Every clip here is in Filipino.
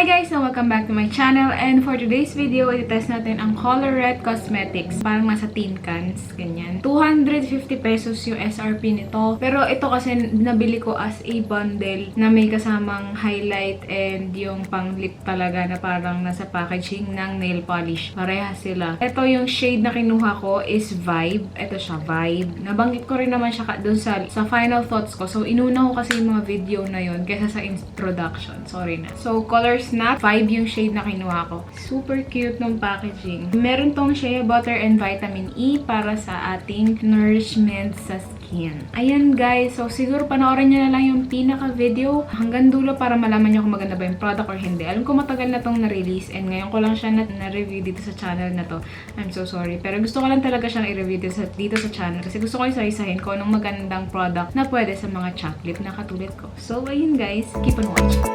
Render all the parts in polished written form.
Hi guys! So welcome back to my channel, and for today's video, i-test natin ang Colourette Cosmetics. Parang nasa tin cans, ganyan. 250 pesos yung SRP nito. Pero ito kasi nabili ko as a bundle na may kasamang highlight and yung pang lip talaga na parang nasa packaging ng nail polish. Parehas sila. Ito yung shade na kinuha ko is Vibe. Ito siya, Vibe. Nabanggit ko rin naman siya dun sa final thoughts ko. So inuna ko kasi yung mga video na yun kaysa sa introduction. Sorry na. So Coloursnaps, Vibe yung shade na kinuha ko. Super cute ng packaging. Meron tong shea butter and vitamin E para sa ating nourishment sa skin. Ayan guys, so siguro panoorin nyo na lang yung pinaka-video hanggang dulo para malaman nyo kung maganda ba yung product or hindi. Alam ko matagal na tong na-release and ngayon ko lang siya na-review dito sa channel na to. I'm so sorry. Pero gusto ko lang talaga siyang i-review dito sa channel kasi gusto ko isa-isahin kung anong magandang product na pwede sa mga chap lip na katulad ko. So ayun guys, keep on watching.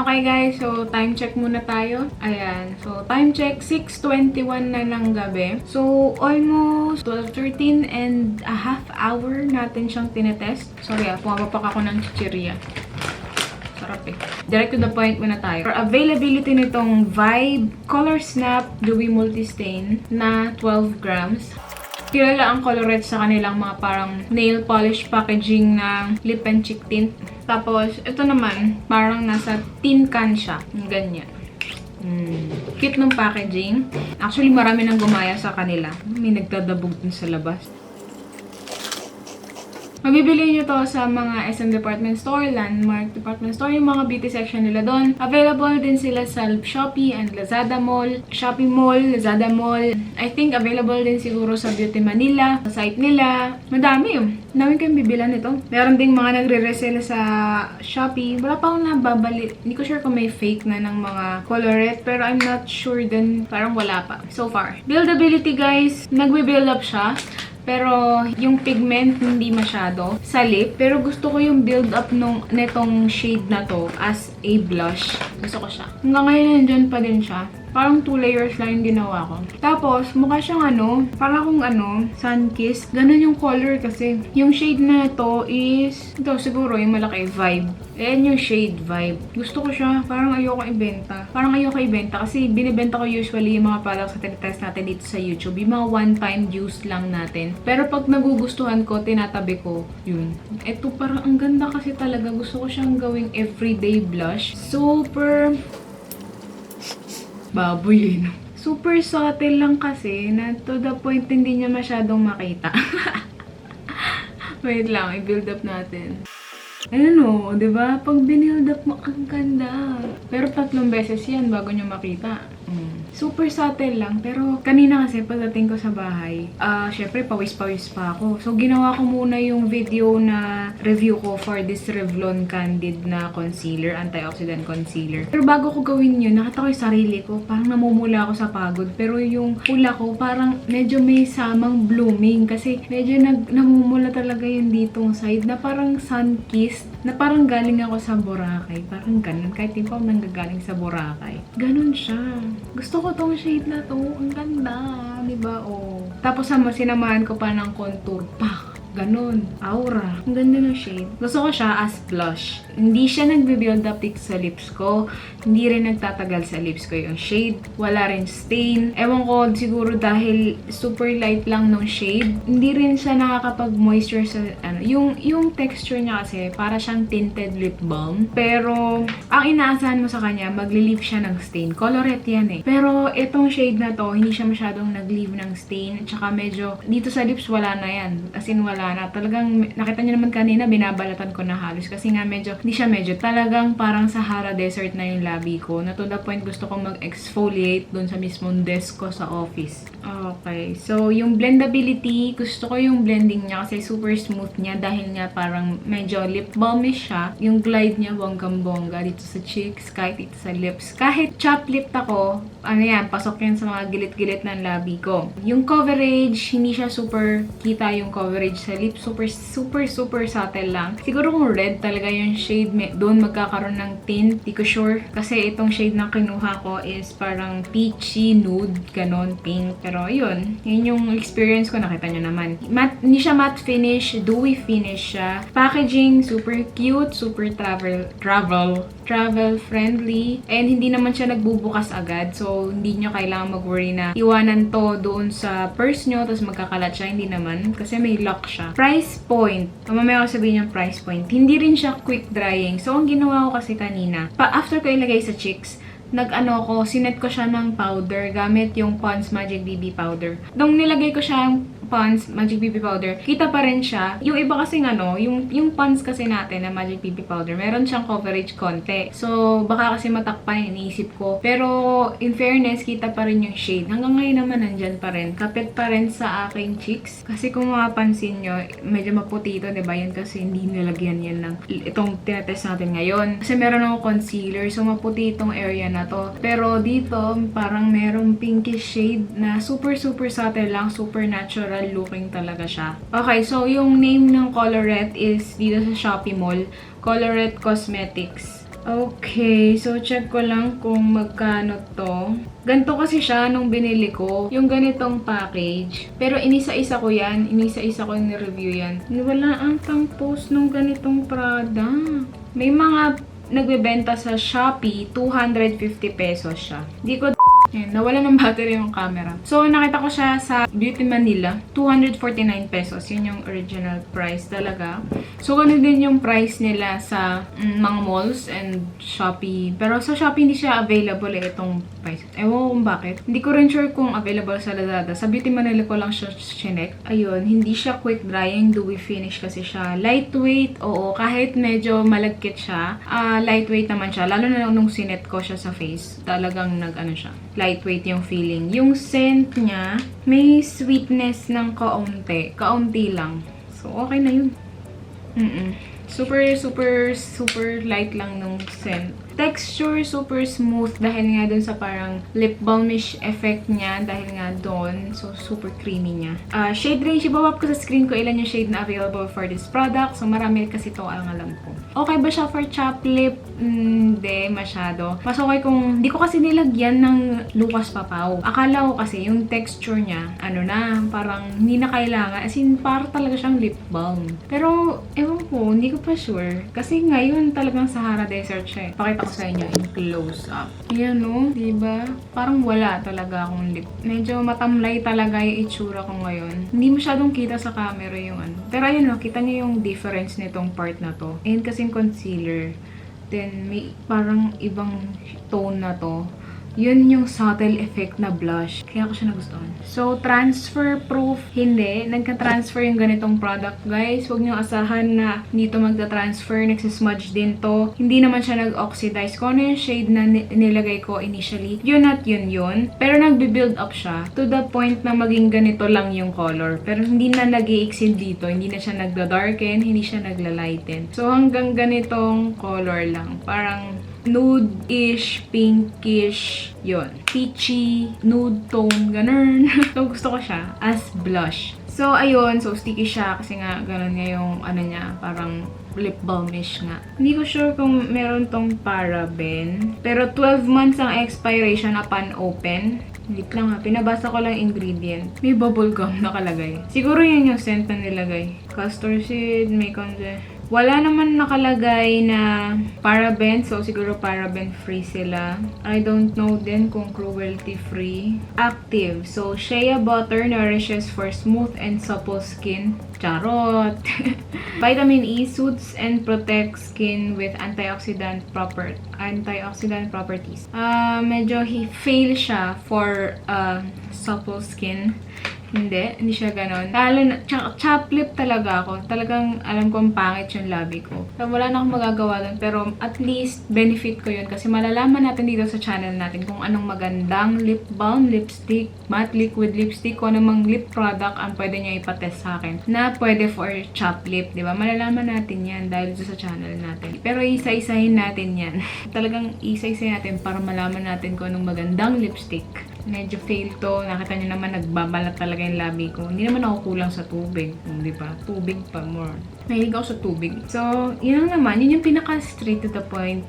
Okay guys, so time check muna tayo. Ayan, so time check, 6:21 na ng gabi. So almost 13 and a half hour natin siyang tinetest. Sorry pumapapak ako ng chichirya. Sarap eh. Direct to the point muna tayo. For availability nitong Vibe Colorsnap Dewy Multistain na 12 grams. Kilala ang Colourette sa kanilang mga parang nail polish packaging na lip and cheek tint. Tapos, ito naman, parang nasa tin can siya. Ganyan. Cute ng packaging. Actually, marami nang gumaya sa kanila. May nagdadabog dun sa labas. Mabibili nyo to sa mga SM Department Store, Landmark Department Store, yung mga beauty section nila doon. Available din sila sa Shopee and Lazada Mall, Shopee Mall, Lazada Mall. I think available din siguro sa Beauty Manila, sa site nila. Madami yun. Dami kayong bibilan nito. Meron ding mga nagre-resell sa Shopee. Wala pa akong nababalik. Hindi ko sure kung may fake na ng mga Colourette, pero I'm not sure din. Parang wala pa. So far. Buildability guys, nagbe-build up siya. Pero yung pigment hindi masyado sa lip. Pero gusto ko yung build up netong shade na to as a blush. Gusto ko siya. Hanggang ngayon nandyan pa din siya. Parang 2 layers lang yung ginawa ko. Tapos, mukha siyang parang kung sun-kissed. Ganun yung color kasi. Yung shade na to is, ito siguro yung malaki, Vibe. Ayan yung shade, Vibe. Gusto ko siya. Parang ayoko ibenta. Kasi binibenta ko usually yung mga products na tinitest natin dito sa YouTube. Yung mga one-time use lang natin. Pero pag nagugustuhan ko, tinatabi ko. Yun. Ito parang ang ganda kasi talaga. Gusto ko siyang gawing everyday blush. Super baboy eh. Super subtle lang kasi na to the point hindi niya masyadong makita. Wait lang, i-build up natin. Ayan o, diba? Pag binild up mo, ang ganda. Pero 3 beses yan bago niyo makita. Super subtle lang. Pero kanina kasi pagdating ko sa bahay, syempre pawis-pawis pa ako. So ginawa ko muna yung video na review ko for this Revlon Candid na concealer, antioxidant concealer. Pero bago ko gawin yun, nakita ko yung sarili ko. Parang namumula ako sa pagod. Pero yung pula ko, parang medyo may samang blooming. Kasi medyo namumula talaga yung ditong side na parang sun-kissed. Na parang galing ako sa Boracay. Parang ganun. Kahit di pa ako nanggagaling sa Boracay. Ganun siya. Gusto ko tong shade na to. Ang ganda. Diba? Oh. Tapos sinamahan ko pa ng contour. Pak! Ganun. Aura. Ang ganda ng shade. Gusto ko siya as blush. Hindi siya nagbe-build up sa lips ko. Hindi rin nagtatagal sa lips ko yung shade. Wala rin stain. Ewan ko, siguro dahil super light lang ng shade. Hindi rin siya nakakapag-moisture sa, yung texture niya kasi, para siyang tinted lip balm. Pero, ang inaasahan mo sa kanya, magli-leave siya ng stain. Colourette yan eh. Pero, itong shade na to, hindi siya masyadong nag-leave ng stain. At saka medyo, dito sa lips, wala na yan. As in, wala na. Talagang, nakita niyo naman kanina, binabalatan ko na halos. Kasi nga hindi siya medyo, talagang parang Sahara Desert na yung labi ko. Na to the point, gusto kong mag-exfoliate dun sa mismong desk ko sa office. Okay. So, yung blendability, gusto ko yung blending niya kasi super smooth niya dahil nga parang medyo lip balmish siya. Yung glide niya, bonggang-bongga dito sa cheeks, kahit dito sa lips. Kahit chop lip ako, pasok yan sa mga gilit-gilit ng labi ko. Yung coverage, hindi siya super kita yung coverage sa lips. Super subtle lang. Siguro kung red talaga yung shade, doon magkakaroon ng tint. Di ko sure. Kasi itong shade na kinuha ko is parang peachy, nude, ganon, pink. Pero yun yung experience ko. Nakita nyo naman. Hindi siya matte finish, dewy finish siya. Packaging, super cute, super travel friendly. And hindi naman siya nagbubukas agad. So, hindi nyo kailangan mag-worry na iwanan to doon sa purse nyo, tapos magkakalat siya. Hindi naman. Kasi may lock siya. Price point. Mamaya ko sabihin yung price point. Hindi rin siya quick drying. So, ang ginawa ko kasi kanina, after ko ilagay sa cheeks, sinet ko siya ng powder gamit yung Pond's Magic BB powder. Nung nilagay ko siya Pond's Magic BB powder, kita pa rin siya. Yung iba kasing yung Pond's kasi natin na Magic BB powder, meron siyang coverage konti. So, baka kasi matakpan, iniisip ko. Pero, in fairness, kita pa rin yung shade. Hanggang ngayon naman, nandyan pa rin. Kapit pa rin sa aking cheeks. Kasi kung mapapansin nyo, medyo maputi ito, diba? Yan kasi hindi nilagyan yan ng itong tinatest natin ngayon. Kasi meron akong concealer, so maputi itong area na to. Pero dito, parang merong pinkish shade na super subtle lang, super natural looking talaga siya. Okay, so yung name ng Colourette is dito sa Shopee Mall, Colourette Cosmetics. Okay, so check ko lang kung magkano to. Ganito kasi siya nung binili ko, yung ganitong package. Pero inisa-isa ko yan, inisa-isa ko ni-review yan. Wala ang pang-post nung ganitong Prada. May mga nagbebenta sa Shopee, 250 pesos siya. Di ko ayan, nawala ng battery yung camera. So, nakita ko siya sa Beauty Manila. 249 pesos. Yun yung original price talaga. So, ganun din yung price nila sa mga malls and Shopee. Pero sa Shopee, hindi siya available itong price. Ewan ko kung bakit. Hindi ko rin sure kung available sa Lazada. Sa Beauty Manila ko lang siya chinek. Ayun, hindi siya quick drying, dewy finish kasi siya. Lightweight, oo. Kahit medyo malagkit siya, lightweight naman siya. Lalo na nung sinet ko siya sa face. Talagang nag-ano siya. Lightweight yung feeling. Yung scent niya, may sweetness ng kaunti. Kaunti lang. So, okay na yun. Super light lang nung scent. Texture, super smooth dahil nga dun sa parang lip balmish effect niya dahil nga dun. So, super creamy niya. Shade range, ibabab ko sa screen ko ilan yung shade na available for this product. So, marami kasi ito ang alam ko. Okay ba siya for chap lip? Hindi masyado. Mas okay kung, di ko kasi nilagyan ng Lucas Papaw. Akala ko kasi yung texture niya, ano na, parang hindi na kailangan. As in, parang talaga siyang lip balm. Pero, ewan ko, hindi ko pa sure. Kasi ngayon talagang Sahara Desert siya eh. Pakita ko sa inyo in close up. Ayan no, diba? Parang wala talaga akong lip. Medyo matamlay talaga yung itsura ko ngayon. Hindi masyadong kita sa camera yung ano. Pero ayun no, kita niyo yung difference nitong part na to. Ayan kasing concealer. Then may parang ibang tone na to. Yun yung subtle effect na blush. Kaya ko siya nagustuhan. So, transfer proof, hindi. Nagka-transfer yung ganitong product, guys. Huwag niyong asahan na dito magta-transfer. Nagsismudge din to. Hindi naman siya nag-oxidize. Kung ano yung shade na nilagay ko initially, yun at yun. Pero nagbe-build up siya to the point na maging ganito lang yung color. Pero hindi na nag-i-exceed dito. Hindi na siya nagda-darken. Hindi siya nagla-lighten. So, hanggang ganitong color lang. Parang nude-ish, pinkish, yun. Peachy, nude tone, ganun. So, gusto ko siya as blush. So, ayun. So, sticky siya kasi nga, ganun nga yung, ano niya, parang lip balmish nga. Hindi ko sure kung meron tong paraben. Pero, 12 months ang expiration upon open. Wait lang ha. Pinabasa ko lang ingredient. May bubble gum nakalagay. Siguro yan yung scent na nilagay. Castor seed, may konti. Wala naman nakalagay na paraben. So, siguro paraben free sila. I don't know din kung cruelty free. Active. So, shea butter nourishes for smooth and supple skin. Charot! Vitamin E soothes and protects skin with antioxidant properties. Medyo fail siya for supple skin. Hindi siya ganon. Lalo na, chap lip talaga ako. Talagang alam ko ang pangit yung labi ko. So, wala na akong magagawa doon. Pero at least, benefit ko yun. Kasi malalaman natin dito sa channel natin kung anong magandang lip balm, lipstick, matte liquid lipstick, kung anong lip product ang pwede niya ipatest sa akin. Na pwede for chap lip, di ba? Malalaman natin yan dahil dito sa channel natin. Pero isa-isahin natin yan. Talagang isa-isahin natin para malaman natin kung anong magandang lipstick. Medyo fail to. Nakita niyo naman, nagbabalat talaga yung labi ko. Hindi naman ako kulang sa tubig. Di ba? Tubig pa more. Mahilig ako sa tubig. So, yun lang naman. Yun yung pinaka straight to the point.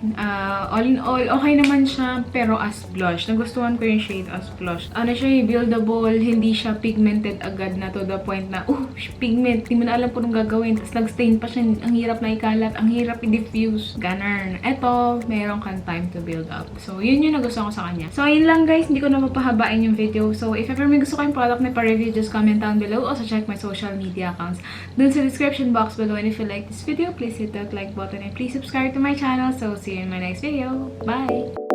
All in all, okay naman siya. Pero as blush. Nagustuhan ko yung shade as blush. Ano siya, buildable. Hindi siya pigmented agad na to the point na, pigment. Hindi mo na alam kung anong gagawin. Tapos nag-stain pa siya. Ang hirap na ikalat. Ang hirap i-diffuse. Ganun. Eto, meron kang time to build up. So, yun yung nagustuhan ko sa kanya. So, yun lang guys. Hindi ko na mapahabain yung video. So, if ever may gusto kayong product na pa-review, just comment down below. Also, check my social media accounts dun sa description box below. And if you like this video, please hit that like button and please subscribe to my channel. So, see you in my next video. Bye!